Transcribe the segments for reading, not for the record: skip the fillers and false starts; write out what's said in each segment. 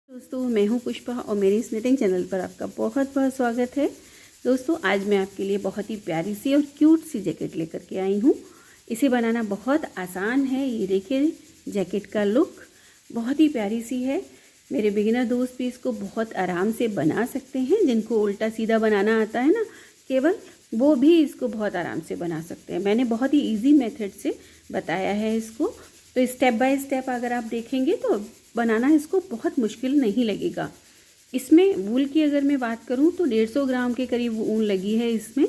दोस्तों मैं हूं पुष्पा और मेरे इस निटिंग चैनल पर आपका बहुत बहुत स्वागत है। दोस्तों आज मैं आपके लिए बहुत ही प्यारी सी और क्यूट सी जैकेट लेकर के आई हूं। इसे बनाना बहुत आसान है। ये देखिए जैकेट का लुक बहुत ही प्यारी सी है। मेरे बिगिनर दोस्त भी इसको बहुत आराम से बना सकते हैं। जिनको उल्टा सीधा बनाना आता है ना केवल, वो भी इसको बहुत आराम से बना सकते हैं। मैंने बहुत ही ईजी मेथड से बताया है इसको, तो स्टेप बाय स्टेप अगर आप देखेंगे तो बनाना इसको बहुत मुश्किल नहीं लगेगा। इसमें वूल की अगर मैं बात करूं तो 150 ग्राम के करीब ऊन लगी है। इसमें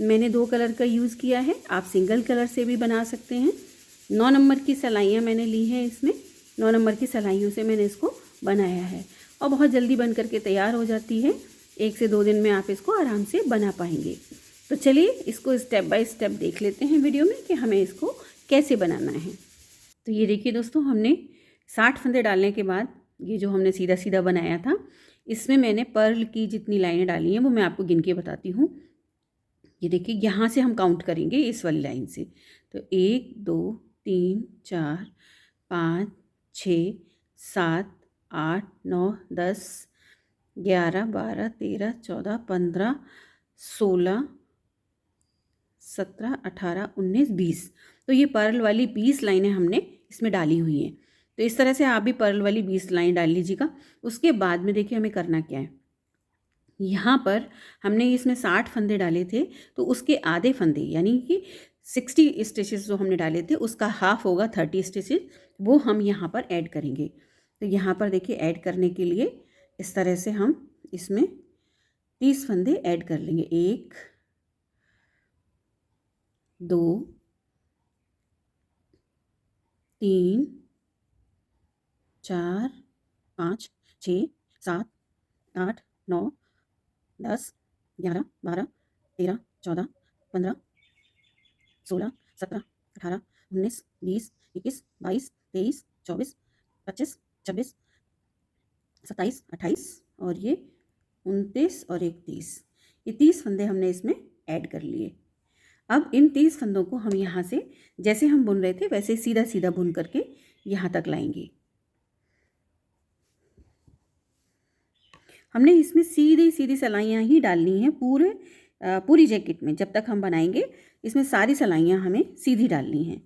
मैंने 2 कलर का यूज़ किया है। आप सिंगल कलर से भी बना सकते हैं। 9 नंबर की सिलाइयाँ मैंने ली हैं। इसमें 9 नंबर की सिलाइयों से मैंने इसको बनाया है और बहुत जल्दी बन करके तैयार हो जाती है। 1 से 2 दिन में आप इसको आराम से बना पाएंगे। तो चलिए इसको स्टेप बाय स्टेप देख लेते हैं वीडियो में कि हमें इसको कैसे बनाना है। तो ये देखिए दोस्तों, हमने 60 फंदे डालने के बाद ये जो हमने सीधा सीधा बनाया था, इसमें मैंने पर्ल की जितनी लाइनें डाली हैं वो मैं आपको गिन के बताती हूँ। ये देखिए यहाँ से हम काउंट करेंगे इस वाली लाइन से। तो 1 2 3 4 5 6 7 8 9 10 11 12 13 14 15 16 17 18 19 20। तो ये पर्ल वाली 20 लाइनें हमने इसमें डाली हुई हैं। तो इस तरह से आप भी पर्ल वाली 20 लाइन डाल लीजिएगा। उसके बाद में देखिए हमें करना क्या है। यहाँ पर हमने इसमें 60 फंदे डाले थे, तो उसके आधे फंदे यानी कि 60 स्टिचेस जो हमने डाले थे उसका हाफ होगा 30 स्टिचेस, वो हम यहाँ पर ऐड करेंगे। तो यहाँ पर देखिए ऐड करने के लिए इस तरह से हम इसमें 30 फंदे ऐड कर लेंगे। 1 2 3 4 5 6 7 8 9 10 11 12 13 14 15 16 17 18 19 20 21 22 23 24 25 26 27 28 और ये 29 और 31। ये 30 फंदे हमने इसमें ऐड कर लिए। अब इन 30 फंदों को हम यहाँ से जैसे हम बुन रहे थे वैसे सीधा सीधा बुन करके यहाँ तक लाएंगे। हमने इसमें सीधी सीधी सिलाइयाँ ही डालनी हैं पूरी जैकेट में। जब तक हम बनाएंगे इसमें सारी सिलाइयाँ हमें सीधी डालनी हैं।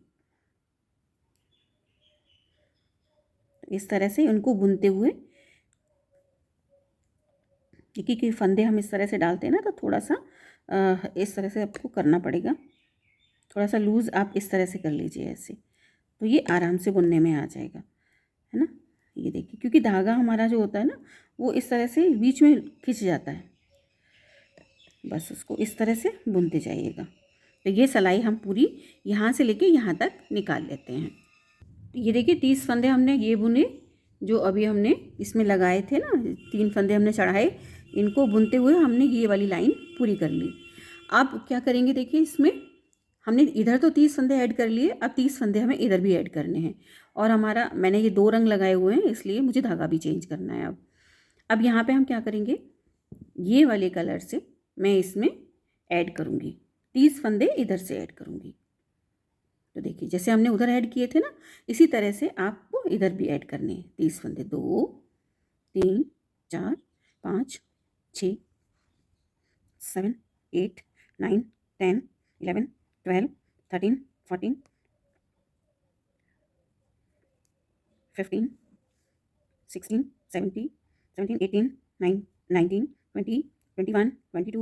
इस तरह से उनको बुनते हुए, क्योंकि फंदे हम इस तरह से डालते हैं ना, तो थोड़ा सा इस तरह से आपको करना पड़ेगा। थोड़ा सा लूज़ आप इस तरह से कर लीजिए ऐसे, तो ये आराम से बुनने में आ जाएगा, है ना। ये देखिए, क्योंकि धागा हमारा जो होता है ना वो इस तरह से बीच में खिंच जाता है। बस उसको इस तरह से बुनते जाइएगा। तो ये सिलाई हम पूरी यहाँ से लेके यहाँ तक निकाल लेते हैं। ये देखिए 30 फंदे हमने ये बुने जो अभी हमने इसमें लगाए थे ना, 3 फंदे हमने चढ़ाए। इनको बुनते हुए हमने ये वाली लाइन पूरी कर ली। अब क्या करेंगे, देखिए इसमें हमने इधर तो 30 फंदे ऐड कर लिए, अब 30 फंदे हमें इधर भी ऐड करने हैं। और हमारा मैंने ये 2 रंग लगाए हुए हैं इसलिए मुझे धागा भी चेंज करना है। अब यहाँ पे हम क्या करेंगे, ये वाले कलर से मैं इसमें ऐड करूँगी, 30 फंदे इधर से ऐड करूँगी। तो देखिए जैसे हमने उधर ऐड किए थे ना, इसी तरह से आपको इधर भी ऐड करने हैं 30 फंदे। 2 3 4 5 6 7 8 9 10 11 12 13 14 15 16 17 18 19 20 21 22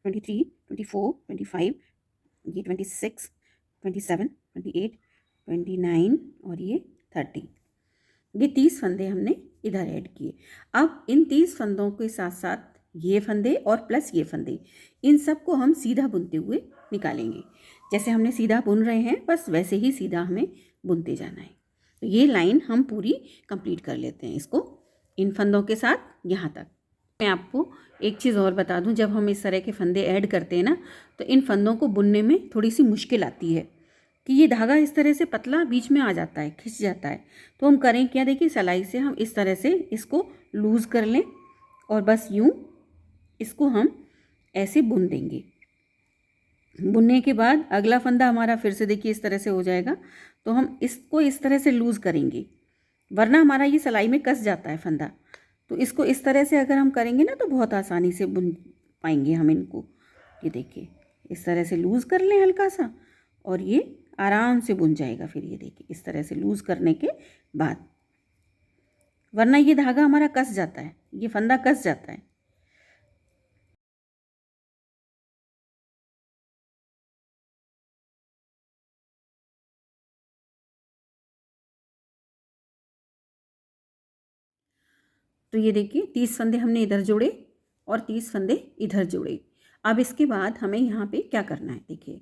23 24 25, ये 26 27 28 29 और ये 30। ये 30 फंदे हमने इधर ऐड किए। अब इन 30 फंदों के साथ साथ ये फंदे और प्लस ये फंदे, इन सब को हम सीधा बुनते हुए निकालेंगे। जैसे हमने सीधा बुन रहे हैं बस वैसे ही सीधा हमें बुनते जाना है। तो ये लाइन हम पूरी कंप्लीट कर लेते हैं इसको इन फंदों के साथ यहाँ तक। मैं आपको एक चीज़ और बता दूं, जब हम इस तरह के फंदे ऐड करते हैं ना, तो इन फंदों को बुनने में थोड़ी सी मुश्किल आती है कि ये धागा इस तरह से पतला बीच में आ जाता है, खिंच जाता है। तो हम करें क्या, देखिए सिलाई से हम इस तरह से इसको लूज़ कर लें और बस यूँ इसको हम ऐसे बुन देंगे। बुनने के बाद अगला फंदा हमारा फिर से देखिए इस तरह से हो जाएगा। तो हम इसको इस तरह से लूज़ करेंगे, वरना हमारा ये सिलाई में कस जाता है फंदा। तो इसको इस तरह से अगर हम करेंगे ना तो बहुत आसानी से बुन पाएंगे हम इनको। ये देखिए इस तरह से लूज़ कर लें हल्का सा और ये आराम से बुन जाएगा। फिर ये देखिए इस तरह से लूज़ करने के बाद, वरना ये धागा हमारा कस जाता है, ये फंदा कस जाता है। तो ये देखिए 30 फंदे हमने इधर जोड़े और 30 फंदे इधर जोड़े। अब इसके बाद हमें यहाँ पे क्या करना है, देखिए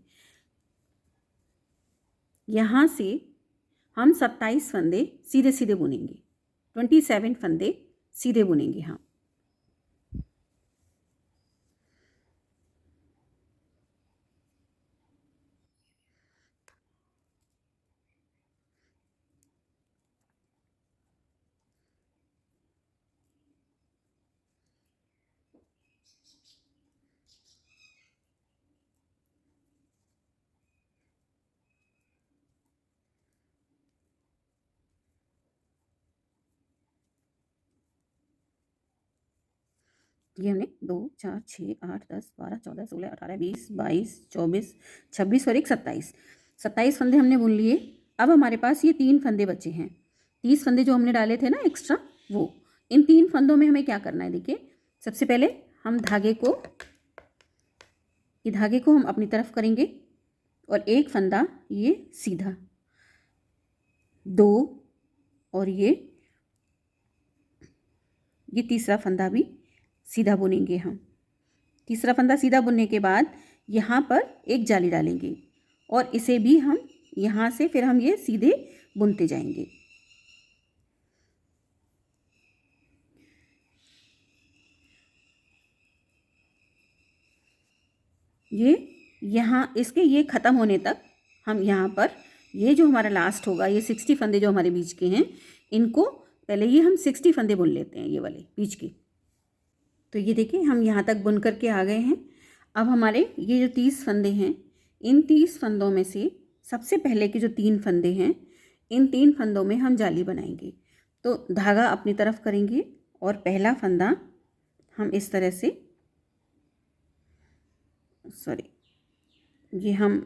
यहाँ से हम 27 फंदे सीधे सीधे बुनेंगे, 27 फंदे सीधे बुनेंगे हम। ये हमने 2 4 6 8 10 12 14 16 18 20 22 24 26 और एक 27 फंदे हमने बुन लिए। अब हमारे पास ये 3 फंदे बचे हैं, 30 फंदे जो हमने डाले थे ना एक्स्ट्रा, वो इन 3 फंदों में हमें क्या करना है, देखिए सबसे पहले हम धागे को हम अपनी तरफ करेंगे और एक फंदा ये सीधा, 2 और ये तीसरा फंदा भी सीधा बुनेंगे हम। तीसरा फंदा सीधा बुनने के बाद यहाँ पर एक जाली डालेंगे और इसे भी हम यहाँ से फिर हम ये सीधे बुनते जाएंगे। ये यहाँ इसके ये ख़त्म होने तक हम यहाँ पर ये जो हमारा लास्ट होगा, ये 60 फंदे जो हमारे बीच के हैं, इनको पहले ये हम 60 फंदे बुन लेते हैं ये वाले बीच के। तो ये देखिए हम यहाँ तक बुन करके आ गए हैं। अब हमारे ये जो 30 फंदे हैं, इन 30 फंदों में से सबसे पहले के जो 3 फंदे हैं, इन 3 फंदों में हम जाली बनाएंगे। तो धागा अपनी तरफ करेंगे और पहला फंदा हम इस तरह से, ये हम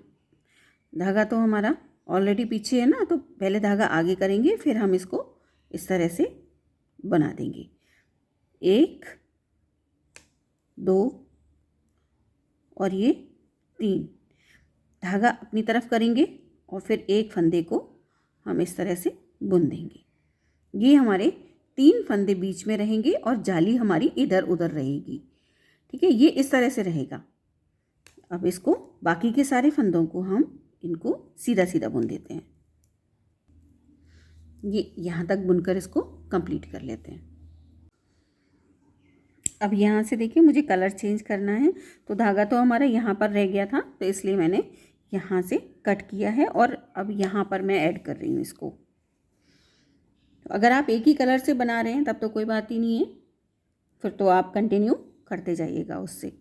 धागा तो हमारा ऑलरेडी पीछे है ना, तो पहले धागा आगे करेंगे, फिर हम इसको इस तरह से बना देंगे। 1 2 और ये 3 धागा अपनी तरफ करेंगे और फिर एक फंदे को हम इस तरह से बुन देंगे। ये हमारे 3 फंदे बीच में रहेंगे और जाली हमारी इधर उधर रहेगी। ठीक है, ये इस तरह से रहेगा। अब इसको बाकी के सारे फंदों को हम इनको सीधा सीधा बुन देते हैं। ये यहाँ तक बुनकर इसको कंप्लीट कर लेते हैं। अब यहाँ से देखिए मुझे कलर चेंज करना है, तो धागा तो हमारा यहाँ पर रह गया था, तो इसलिए मैंने यहाँ से कट किया है और अब यहाँ पर मैं ऐड कर रही हूँ इसको। तो अगर आप एक ही कलर से बना रहे हैं तब तो कोई बात ही नहीं है, फिर तो आप कंटिन्यू करते जाइएगा उससे।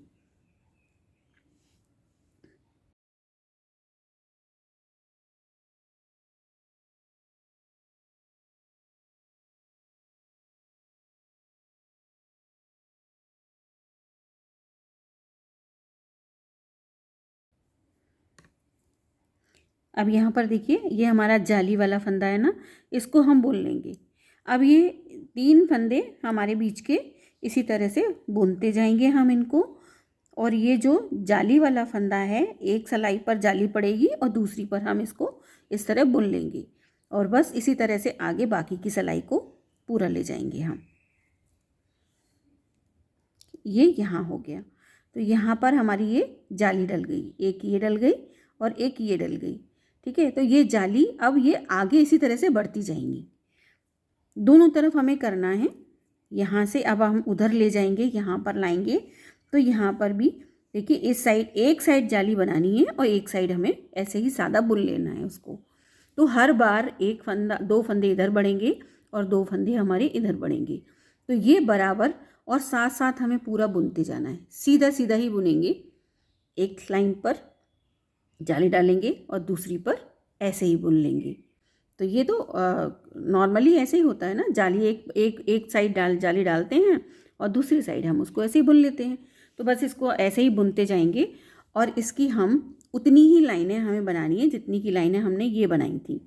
अब यहाँ पर देखिए ये हमारा जाली वाला फंदा है ना, इसको हम बुन लेंगे। अब ये 3 फंदे हमारे बीच के इसी तरह से बुनते जाएंगे हम इनको, और ये जो जाली वाला फंदा है, एक सिलाई पर जाली पड़ेगी और दूसरी पर हम इसको इस तरह बुन लेंगे और बस इसी तरह से आगे बाकी की सिलाई को पूरा ले जाएंगे हम। ये यहाँ हो गया, तो यहाँ पर हमारी ये जाली डल गई, एक ये डल गई और एक ये डल गई। ठीक है, तो ये जाली अब ये आगे इसी तरह से बढ़ती जाएंगी, दोनों तरफ हमें करना है। यहाँ से अब हम उधर ले जाएंगे, यहाँ पर लाएंगे, तो यहाँ पर भी देखिए इस साइड एक साइड जाली बनानी है और एक साइड हमें ऐसे ही सादा बुन लेना है उसको। तो हर बार एक फंदा, 2 फंदे इधर बढ़ेंगे और 2 फंदे हमारे इधर बढ़ेंगे। तो ये बराबर और साथ साथ हमें पूरा बुनते जाना है, सीधा सीधा ही बुनेंगे। एक लाइन पर जाली डालेंगे और दूसरी पर ऐसे ही बुन लेंगे। तो ये तो नॉर्मली ऐसे ही होता है ना, जाली एक साइड जाली डालते हैं और दूसरी साइड हम उसको ऐसे ही बुन लेते हैं। तो बस इसको ऐसे ही बुनते जाएंगे और इसकी हम उतनी ही लाइनें हमें बनानी है जितनी की लाइनें हमने ये बनाई थी।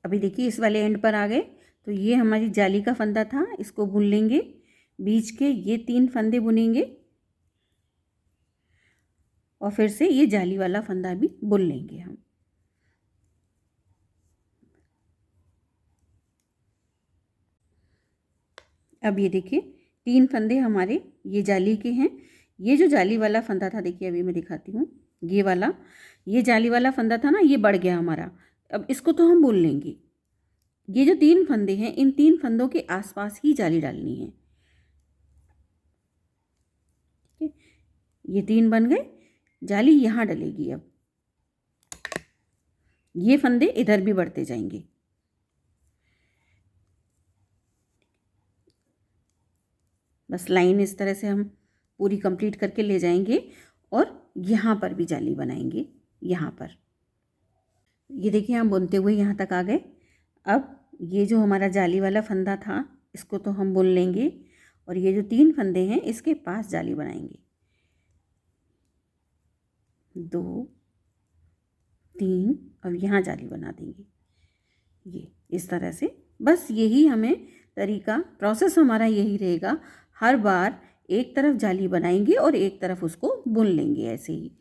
अभी देखिए इस वाले एंड पर आ गए, तो ये हमारी जाली का फंदा था, इसको बुन लेंगे। बीच के ये 3 फंदे बुनेंगे और फिर से ये जाली वाला फंदा भी बुन लेंगे हम। अब ये देखिए 3 फंदे हमारे ये जाली के हैं। ये जो जाली वाला फंदा था, देखिए अभी मैं दिखाती हूँ, ये वाला, ये जाली वाला फंदा था ना, ये बढ़ गया हमारा। अब इसको तो हम बुन लेंगे। ये जो 3 फंदे हैं, इन 3 फंदों के आसपास ही जाली डालनी है। ठीक है, ये 3 बन गए, जाली यहाँ डलेगी। अब ये फंदे इधर भी बढ़ते जाएंगे। बस लाइन इस तरह से हम पूरी कंप्लीट करके ले जाएंगे और यहाँ पर भी जाली बनाएंगे। यहाँ पर ये देखिए हम बुनते हुए यहाँ तक आ गए। अब ये जो हमारा जाली वाला फंदा था, इसको तो हम बुन लेंगे और ये जो 3 फंदे हैं इसके पास जाली बनाएंगे। 2 3, अब यहाँ जाली बना देंगे, ये इस तरह से। बस यही हमें तरीका, प्रोसेस हमारा यही रहेगा। हर बार एक तरफ जाली बनाएंगे और एक तरफ उसको बुन लेंगे ऐसे ही।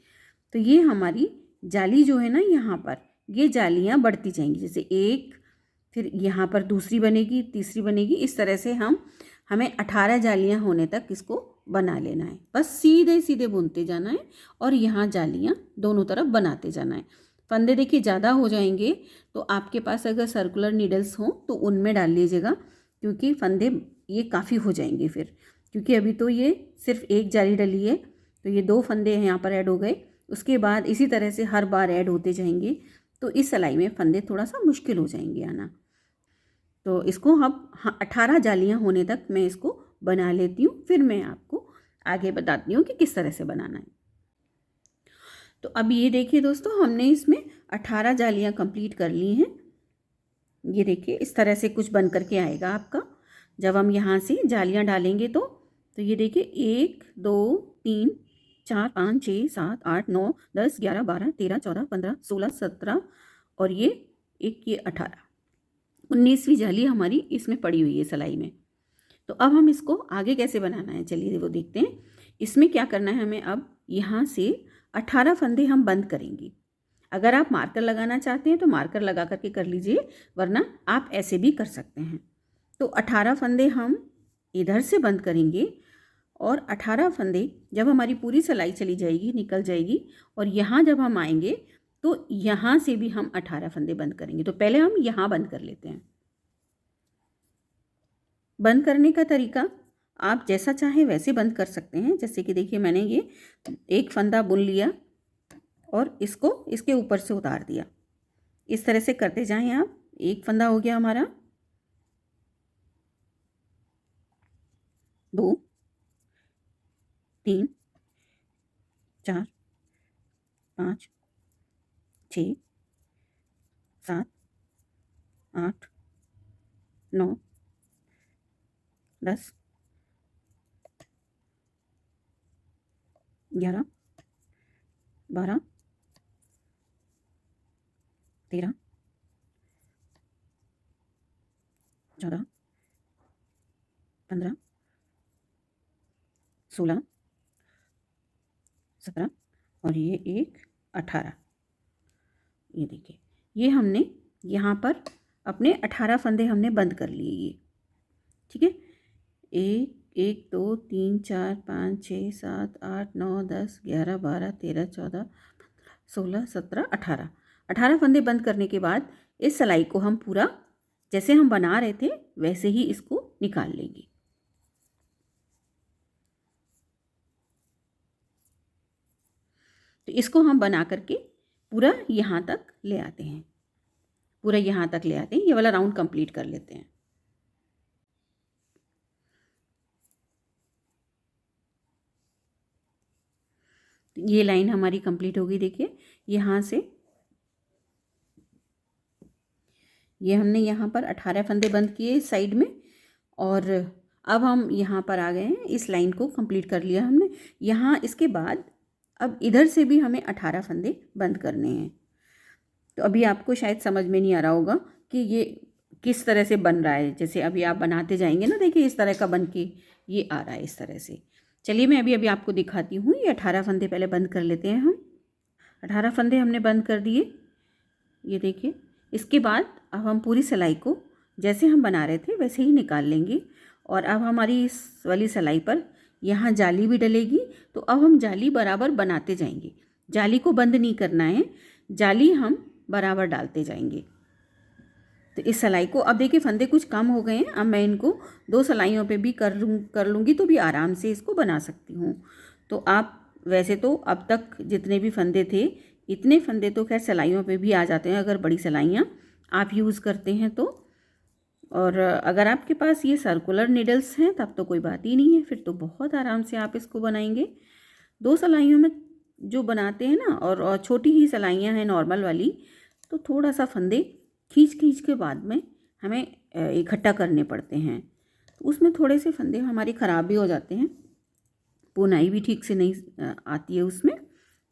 तो ये हमारी जाली जो है ना, यहाँ पर ये जालियाँ बढ़ती जाएंगी, जैसे एक, फिर यहाँ पर दूसरी बनेगी, तीसरी बनेगी, इस तरह से हमें 18 जालियाँ होने तक इसको बना लेना है। बस सीधे सीधे बुनते जाना है और यहाँ जालियाँ दोनों तरफ बनाते जाना है। फंदे देखिए ज़्यादा हो जाएंगे तो आपके पास अगर सर्कुलर नीडल्स हों तो उनमें डाल लीजिएगा, क्योंकि फंदे ये काफ़ी हो जाएंगे फिर। क्योंकि अभी तो ये सिर्फ एक जाली डली है, तो ये 2 फंदे यहाँ पर ऐड हो गए। उसके बाद इसी तरह से हर बार ऐड होते जाएंगे, तो इस सिलाई में फंदे थोड़ा सा मुश्किल हो जाएंगे आना। तो इसको हम 18 जालियाँ होने तक मैं इसको बना लेती हूँ, फिर मैं आपको आगे बताती हूँ कि किस तरह से बनाना है। तो अब ये देखिए दोस्तों, हमने इसमें 18 जालियाँ कंप्लीट कर ली हैं। ये देखिए इस तरह से कुछ बन करके आएगा आपका जब हम यहाँ से जालियाँ डालेंगे। तो ये देखिए 1 2 3 4 5 6 7 8 9 10 11 12 13 14 15 16 17 और ये 18, 19वीं जाली हमारी इसमें पड़ी हुई है सिलाई में। तो अब हम इसको आगे कैसे बनाना है, चलिए वो देखते हैं। इसमें क्या करना है हमें, अब यहाँ से 18 फंदे हम बंद करेंगे। अगर आप मार्कर लगाना चाहते हैं तो मार्कर लगा करके कर लीजिए, वरना आप ऐसे भी कर सकते हैं। तो 18 फंदे हम इधर से बंद करेंगे और 18 फंदे जब हमारी पूरी सिलाई चली जाएगी, निकल जाएगी, और यहाँ जब हम आएंगे तो यहाँ से भी हम 18 फंदे बंद करेंगे। तो पहले हम यहाँ बंद कर लेते हैं। बंद करने का तरीका आप जैसा चाहें वैसे बंद कर सकते हैं। जैसे कि देखिए मैंने ये एक फंदा बुन लिया और इसको इसके ऊपर से उतार दिया, इस तरह से करते जाएं आप। एक फंदा हो गया हमारा, 2 3 4 5 6 7 8 9 10 11 12 13 14 15 16 17 और ये एक 18। ये देखिए ये हमने यहाँ पर अपने 18 फंदे हमने बंद कर लिए ये, ठीक है। 1 1 2 3 4 5 6 7 8 9 10 11 12 13 14 16 17 18, 18 फंदे बंद करने के बाद इस सिलाई को हम पूरा जैसे हम बना रहे थे वैसे ही इसको निकाल लेंगे। तो इसको हम बना करके पूरा यहाँ तक ले आते हैं, पूरा यहाँ तक ले आते हैं। ये वाला राउंड कंप्लीट कर लेते हैं। ये लाइन हमारी कंप्लीट हो गई। देखिए यहाँ से ये हमने यहाँ पर 18 फंदे बंद किए इस साइड में, और अब हम यहाँ पर आ गए हैं। इस लाइन को कंप्लीट कर लिया हमने। यहाँ इसके बाद अब इधर से भी हमें 18 फंदे बंद करने हैं। तो अभी आपको शायद समझ में नहीं आ रहा होगा कि ये किस तरह से बन रहा है। जैसे अभी आप बनाते जाएंगे ना, देखिए इस तरह का बन के ये आ रहा है, इस तरह से। चलिए मैं अभी आपको दिखाती हूँ। ये 18 फंदे पहले बंद कर लेते हैं हम। 18 फंदे हमने बंद कर दिए, ये देखिए। इसके बाद अब हम पूरी सिलाई को जैसे हम बना रहे थे वैसे ही निकाल लेंगे। और अब हमारी इस वाली सिलाई पर यहाँ जाली भी डलेगी, तो अब हम जाली बराबर बनाते जाएंगे। जाली को बंद नहीं करना है, जाली हम बराबर डालते जाएंगे। तो इस सिलाई को अब देखिए फंदे कुछ कम हो गए हैं। अब मैं इनको 2 सिलाइयों पे भी कर लूँगी तो भी आराम से इसको बना सकती हूँ। तो आप वैसे तो अब तक जितने भी फंदे थे, इतने फंदे तो खैर सिलाइयों पे भी आ जाते हैं अगर बड़ी सिलाइयाँ आप यूज़ करते हैं तो। और अगर आपके पास ये सर्कुलर नीडल्स हैं तब तो कोई बात ही नहीं है, फिर तो बहुत आराम से आप इसको बनाएंगे। 2 सिलाइयों में जो बनाते हैं ना, और छोटी ही सिलाइयाँ हैं नॉर्मल वाली, तो थोड़ा सा फंदे खींच के बाद में हमें इकट्ठा करने पड़ते हैं। तो उसमें थोड़े से फंदे हमारे ख़राब भी हो जाते हैं, बुनाई भी ठीक से नहीं आती है उसमें।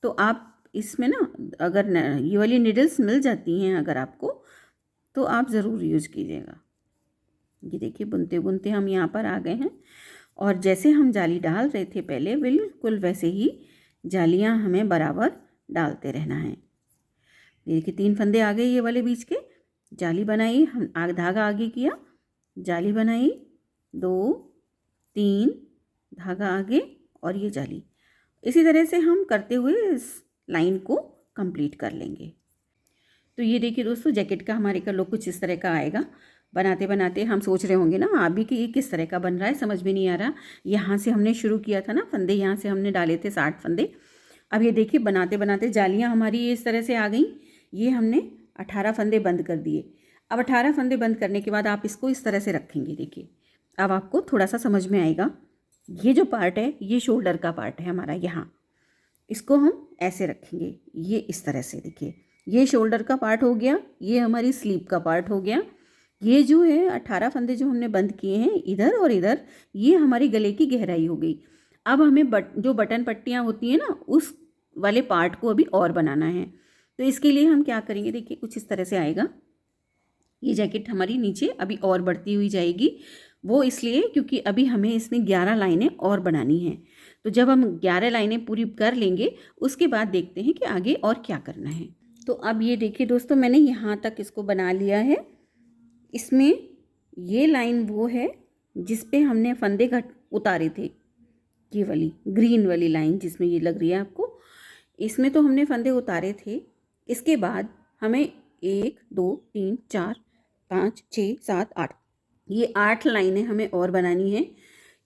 तो आप इसमें ना अगर ये वाली नीडल्स मिल जाती हैं अगर आपको, तो आप ज़रूर यूज़ कीजिएगा। ये देखिए बुनते बुनते हम यहाँ पर आ गए हैं, और जैसे हम जाली डाल रहे थे पहले, बिल्कुल वैसे ही जालियाँ हमें बराबर डालते रहना है। देखिए 3 फंदे आ गए ये वाले बीच के। जाली बनाई, हम धागा आगे किया, जाली बनाई, 2 3 धागा आगे, और ये जाली। इसी तरह से हम करते हुए इस लाइन को कंप्लीट कर लेंगे। तो ये देखिए दोस्तों, जैकेट का हमारे का लुक कुछ इस तरह का आएगा। बनाते बनाते हम सोच रहे होंगे ना आप भी कि ये किस तरह का बन रहा है, समझ में नहीं आ रहा। यहाँ से हमने शुरू किया था ना फंदे, यहाँ से हमने डाले थे 60 फंदे। अब ये देखिए बनाते बनाते जालियाँ हमारी इस तरह से आ गई। ये हमने 18 फंदे बंद कर दिए। अब 18 फंदे बंद करने के बाद आप इसको इस तरह से रखेंगे। देखिए अब आपको थोड़ा सा समझ में आएगा। ये जो पार्ट है ये शोल्डर का पार्ट है हमारा, यहाँ इसको हम ऐसे रखेंगे, ये इस तरह से। देखिए ये शोल्डर का पार्ट हो गया, ये हमारी स्लीव का पार्ट हो गया। ये जो है 18 फंदे जो हमने बंद किए हैं इधर और इधर, ये हमारी गले की गहराई हो गई। अब हमें जो बटन पट्टियाँ होती हैं ना, उस वाले पार्ट को अभी और बनाना है। तो इसके लिए हम क्या करेंगे, देखिए कुछ इस तरह से आएगा। ये जैकेट हमारी नीचे अभी और बढ़ती हुई जाएगी, वो इसलिए क्योंकि अभी हमें इसमें 11 लाइनें और बनानी हैं। तो जब हम 11 लाइनें पूरी कर लेंगे उसके बाद देखते हैं कि आगे और क्या करना है। तो अब ये देखिए दोस्तों, मैंने यहाँ तक इसको बना लिया है। इसमें ये लाइन वो है जिस पे हमने फंदे उतारे थे, ये वाली ग्रीन वाली लाइन जिसमें ये लग रही है आपको, इसमें तो हमने फंदे उतारे थे। इसके बाद हमें 1 2 3 4 5 6 7 8, ये 8 लाइनें हमें और बनानी है।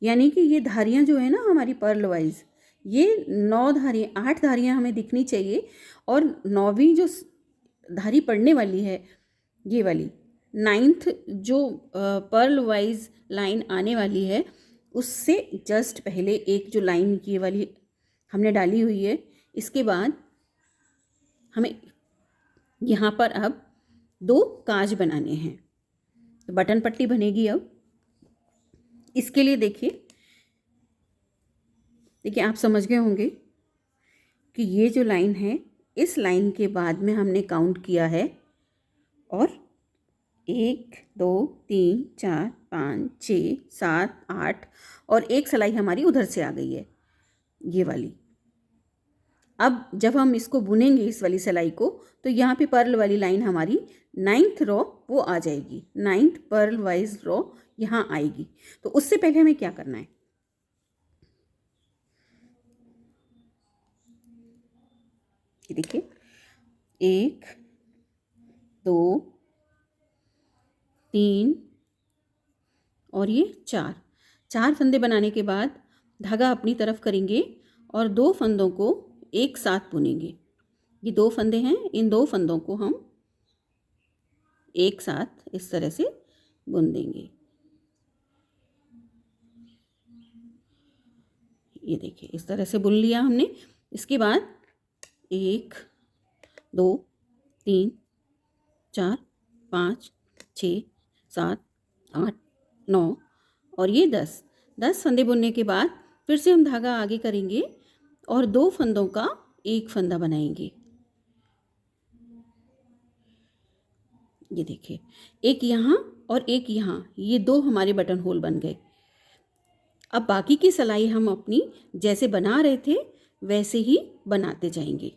यानी कि ये धारियाँ जो है ना हमारी पर्ल वाइज, ये 9 धारियाँ 8 धारियाँ हमें दिखनी चाहिए, और 9वीं जो धारी पड़ने वाली है ये वाली 9th जो पर्ल वाइज लाइन आने वाली है, उससे जस्ट पहले एक जो लाइन ये वाली हमने डाली हुई है, इसके बाद हमें यहाँ पर अब 2 काज बनाने हैं। तो बटन पट्टी बनेगी। अब इसके लिए देखिए आप समझ गए होंगे कि ये जो लाइन है, इस लाइन के बाद में हमने काउंट किया है, और 1 2 3 4 5 6 7 8, और एक सिलाई हमारी उधर से आ गई है ये वाली। अब जब हम इसको बुनेंगे इस वाली सिलाई को, तो यहाँ पे पर्ल वाली लाइन हमारी 9th रो वो आ जाएगी, 9th पर्ल वाइज रो यहाँ आएगी। तो उससे पहले हमें क्या करना है, देखिए 1 2 3 और ये 4 फंदे बनाने के बाद धागा अपनी तरफ करेंगे और 2 फंदों को एक साथ बुनेंगे। ये 2 फंदे हैं, इन 2 फंदों को हम एक साथ इस तरह से बुन देंगे। ये देखिए इस तरह से बुन लिया हमने। इसके बाद 1 2 3 4 5 6, 7, 8, 9 और ये 10। 10 फंदे बुनने के बाद फिर से हम धागा आगे करेंगे और 2 फंदों का एक फंदा बनाएंगे। ये देखिए, एक यहाँ और एक यहाँ, ये 2 हमारे बटन होल बन गए। अब बाकी की सिलाई हम अपनी जैसे बना रहे थे वैसे ही बनाते जाएंगे।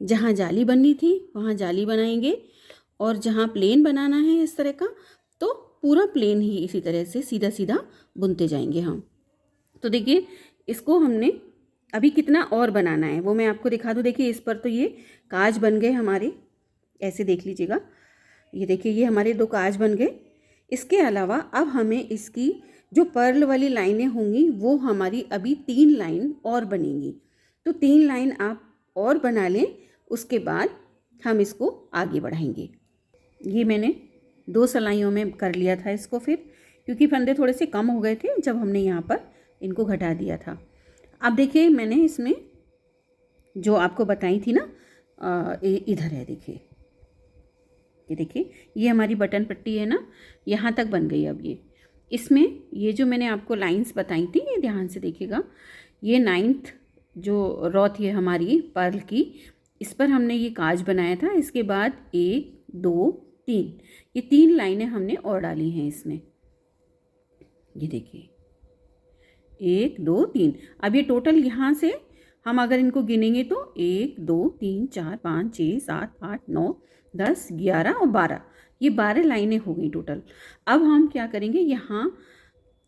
जहाँ जाली बननी थी वहाँ जाली बनाएंगे और जहाँ प्लेन बनाना है इस तरह का, तो पूरा प्लेन ही इसी तरह से सीधा सीधा बुनते जाएंगे हम। तो देखिए, इसको हमने अभी कितना और बनाना है वो मैं आपको दिखा दूँ। देखिए, इस पर तो ये काज बन गए हमारे, ऐसे देख लीजिएगा। ये देखिए, ये हमारे 2 काज बन गए। इसके अलावा अब हमें इसकी जो पर्ल वाली लाइनें होंगी वो हमारी अभी 3 लाइन और बनेंगी। तो 3 लाइन आप और बना लें, उसके बाद हम इसको आगे बढ़ाएंगे। ये मैंने 2 सिलाइयों में कर लिया था इसको फिर, क्योंकि फंदे थोड़े से कम हो गए थे जब हमने यहाँ पर इनको घटा दिया था। अब देखिए, मैंने इसमें जो आपको बताई थी ना, इधर है देखिए, ये देखिए, ये हमारी बटन पट्टी है ना, यहाँ तक बन गई। अब ये इसमें ये जो मैंने आपको लाइंस बताई थी, ये ध्यान से देखिएगा। ये 9th जो रॉ थी हमारी पर्ल की, इस पर हमने ये काज बनाया था। इसके बाद 1, 2, 3, ये 3 लाइनें हमने और डाली हैं इसमें। ये देखिए, 1, 2, 3। अब ये टोटल यहाँ से हम अगर इनको गिनेंगे तो 1, 2, 3, 4, 5, 6, 7, 8, 9, 10, 11 और 12, ये 12 लाइनें हो गई टोटल। अब हम क्या करेंगे, यहाँ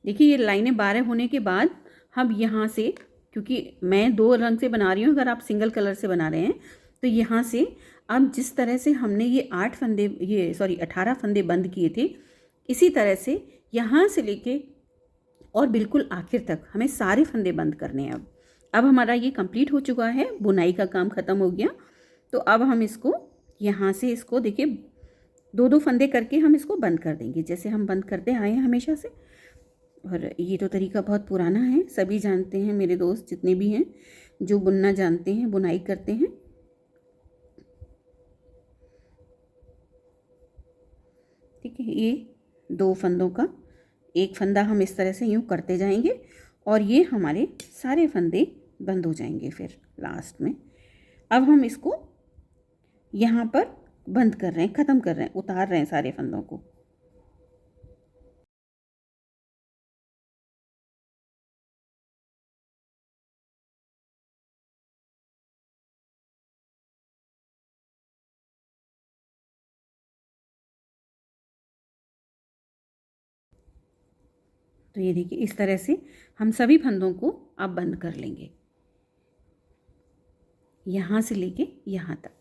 देखिए, ये लाइनें 12 होने के बाद हम यहाँ से, क्योंकि मैं 2 रंग से बना रही हूँ, अगर आप सिंगल कलर से बना रहे हैं तो यहाँ से अब जिस तरह से हमने ये 18 फंदे बंद किए थे, इसी तरह से यहाँ से लेके और बिल्कुल आखिर तक हमें सारे फंदे बंद करने हैं। अब हमारा ये कंप्लीट हो चुका है, बुनाई का काम ख़त्म हो गया। तो अब हम इसको यहाँ से, इसको देखिए, 2-2 फंदे करके हम इसको बंद कर देंगे, जैसे हम बंद करते आए हैं हमेशा से। और ये तो तरीका बहुत पुराना है, सभी जानते हैं, मेरे दोस्त जितने भी हैं जो बुनना जानते हैं, बुनाई करते हैं। ठीक है, ये 2 फंदों का एक फंदा हम इस तरह से यूँ करते जाएंगे और ये हमारे सारे फंदे बंद हो जाएंगे फिर लास्ट में। अब हम इसको यहाँ पर बंद कर रहे हैं, ख़त्म कर रहे हैं, उतार रहे हैं सारे फंदों को। तो ये देखिए, इस तरह से हम सभी फंदों को अब बंद कर लेंगे, यहाँ से लेके यहाँ तक।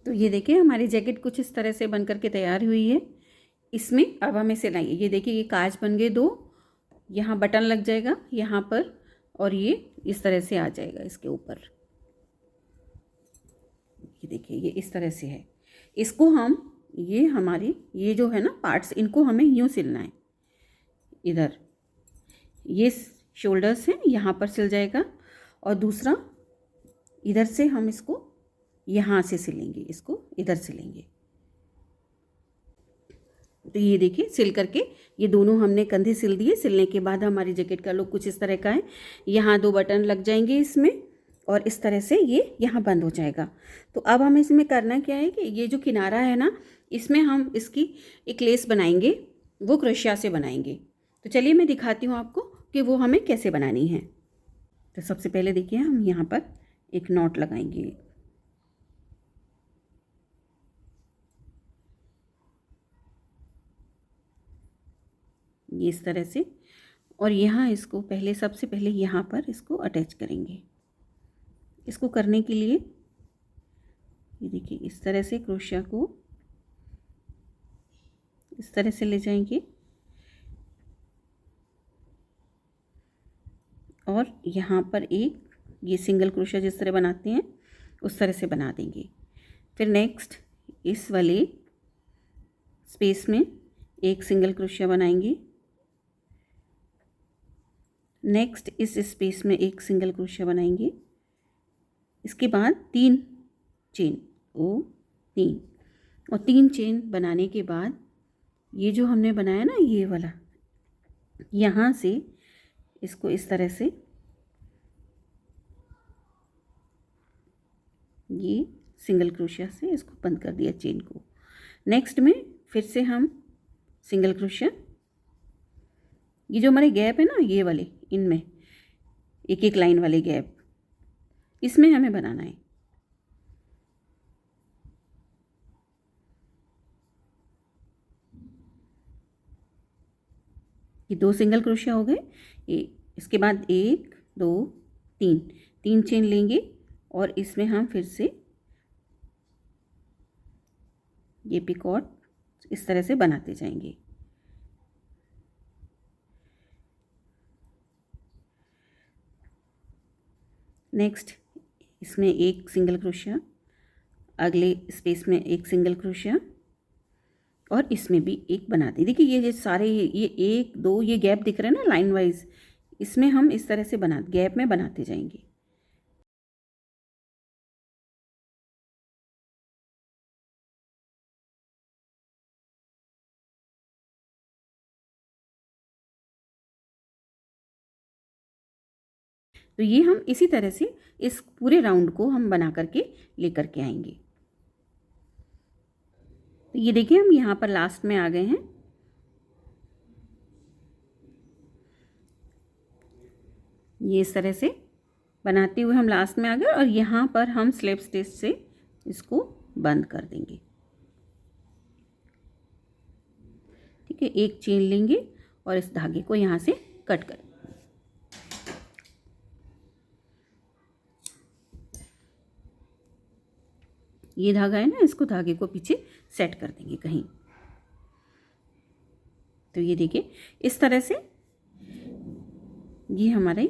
तो ये देखिए, हमारी जैकेट कुछ इस तरह से बन करके तैयार हुई है। इसमें अब हमें सिलाई, ये देखिए, ये काज बन गए 2, यहाँ बटन लग जाएगा यहाँ पर, और ये इस तरह से आ जाएगा इसके ऊपर। ये देखिए, ये इस तरह से है। इसको हम, ये हमारी ये जो है ना पार्ट्स, इनको हमें यूँ सिलना है। इधर ये शोल्डर्स हैं, यहाँ पर सिल जाएगा, और दूसरा इधर से हम इसको यहाँ से सिलेंगे, इसको इधर सिलेंगे। तो ये देखिए, सिल करके ये दोनों हमने कंधे सिल दिए। सिलने के बाद हमारी जैकेट का लुक कुछ इस तरह का है। यहाँ 2 बटन लग जाएंगे इसमें, और इस तरह से ये यहाँ बंद हो जाएगा। तो अब हमें इसमें करना क्या है कि ये जो किनारा है ना, इसमें हम इसकी एक लेस बनाएंगे, वो क्रोशिया से बनाएंगे। तो चलिए मैं दिखाती हूँ आपको कि वो हमें कैसे बनानी है। तो सबसे पहले देखिए, हम यहाँ पर एक नॉट लगाएंगे, ये इस तरह से, और यहाँ इसको पहले, सबसे पहले यहाँ पर इसको अटैच करेंगे। इसको करने के लिए ये देखिए, इस तरह से क्रोशिया को इस तरह से ले जाएंगे, और यहाँ पर एक ये सिंगल क्रोशिया जिस तरह बनाते हैं उस तरह से बना देंगे। फिर नेक्स्ट इस वाले स्पेस में एक सिंगल क्रोशिया बनाएंगे। नेक्स्ट इस स्पेस में एक सिंगल क्रोशिया बनाएंगे। इसके बाद 3 चेन, 3 और 3 चेन बनाने के बाद ये जो हमने बनाया ना ये वाला, यहाँ से इसको इस तरह से ये सिंगल क्रोशिया से इसको बंद कर दिया चेन को। नेक्स्ट में फिर से हम सिंगल क्रोशिया, ये जो हमारे गैप है ना ये वाले, इनमें एक एक लाइन वाले गैप, इसमें हमें बनाना है। ये 2 सिंगल क्रोशिया हो गए। इसके बाद 1 2 3 चेन लेंगे और इसमें हम फिर से ये पिकॉट इस तरह से बनाते जाएंगे। नेक्स्ट इसमें एक सिंगल क्रोशिया, अगले स्पेस में एक सिंगल क्रोशिया और इसमें भी एक बनाते। देखिए ये सारे ये 1 2 ये गैप दिख रहे हैं ना लाइन वाइज, इसमें हम इस तरह से गैप में बनाते जाएंगे। तो ये हम इसी तरह से इस पूरे राउंड को हम बना करके लेकर के आएंगे। तो ये देखिए हम यहाँ पर लास्ट में आ गए हैं। ये इस तरह से बनाते हुए हम लास्ट में आ गए और यहाँ पर हम स्लिप स्टिच से इसको बंद कर देंगे। ठीक है, एक चेन लेंगे और इस धागे को यहाँ से कट कर, ये धागा है ना, इसको धागे को पीछे सेट कर देंगे कहीं। तो ये देखिए इस तरह से ये हमारे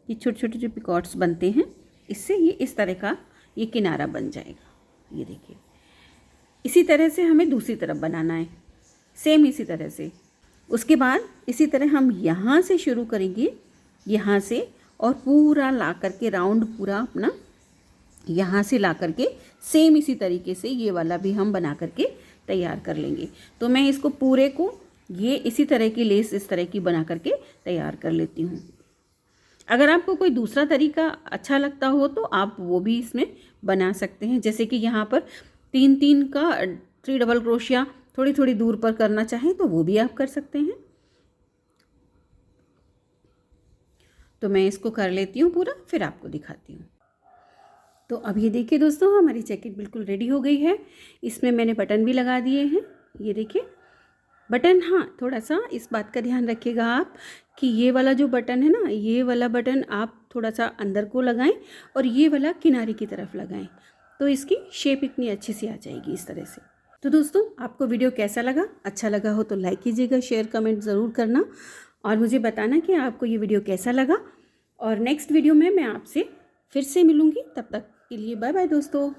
ये छोटे छोटे जो पिकॉट्स बनते हैं, इससे ये इस तरह का ये किनारा बन जाएगा। ये देखिए इसी तरह से हमें दूसरी तरफ बनाना है, सेम इसी तरह से। उसके बाद इसी तरह हम यहाँ से शुरू करेंगे, यहाँ से, और पूरा ला करके राउंड पूरा अपना यहाँ से ला करके सेम इसी तरीके से ये वाला भी हम बना करके तैयार कर लेंगे। तो मैं इसको पूरे को ये इसी तरह की लेस इस तरह की बना करके तैयार कर लेती हूँ। अगर आपको कोई दूसरा तरीका अच्छा लगता हो तो आप वो भी इसमें बना सकते हैं। जैसे कि यहाँ पर 3 का 3 डबल क्रोशिया थोड़ी थोड़ी दूर पर करना चाहें तो वो भी आप कर सकते हैं। तो मैं इसको कर लेती हूँ पूरा, फिर आपको दिखाती हूँ। तो अब ये देखिए दोस्तों हमारी जैकेट बिल्कुल रेडी हो गई है। इसमें मैंने बटन भी लगा दिए हैं, ये देखिए बटन। हाँ, थोड़ा सा इस बात का ध्यान रखिएगा आप कि ये वाला जो बटन है ना, ये वाला बटन आप थोड़ा सा अंदर को लगाएं और ये वाला किनारे की तरफ लगाएं, तो इसकी शेप इतनी अच्छी सी आ जाएगी इस तरह से। तो दोस्तों आपको वीडियो कैसा लगा? अच्छा लगा हो तो लाइक कीजिएगा, शेयर कमेंट ज़रूर करना और मुझे बताना कि आपको ये वीडियो कैसा लगा। और नेक्स्ट वीडियो में मैं आपसे फिर से मिलूँगी, तब तक के लिए बाय बाय दोस्तों।